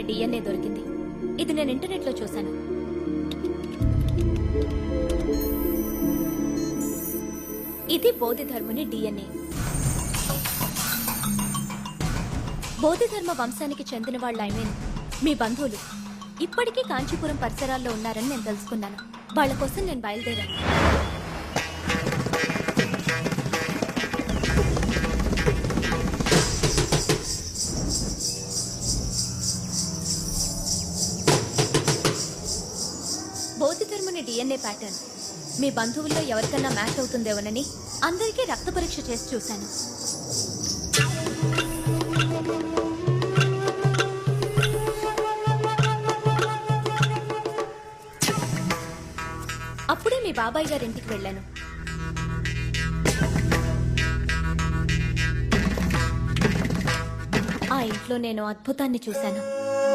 DNA దొరికింది. ఇది నేను ఇంటర్నెట్ లో చూశాను. ఇది బోధిధర్ముని డిఎన్ఏ. బోధిధర్మ వంశానికి చెందిన వాళ్ళ మీ బంధువులు ఇప్పటికీ కాంచీపురం పరిసరాల్లో ఉన్నారని నేను తెలుసుకున్నాను. వాళ్ళ కోసం నేను బయలుదేరాను. బోధిధర్ముని డిఎన్ఏ ప్యాటర్న్ మీ బంధువుల్లో ఎవరికన్నా మ్యాచ్ అవుతుందేమోనని అందరికీ రక్త పరీక్ష చేసి చూశాను. అప్పుడే మీ బాబాయ్ గారింటికి వెళ్ళాను. ఆ ఇంట్లో నేను అద్భుతాన్ని చూశాను.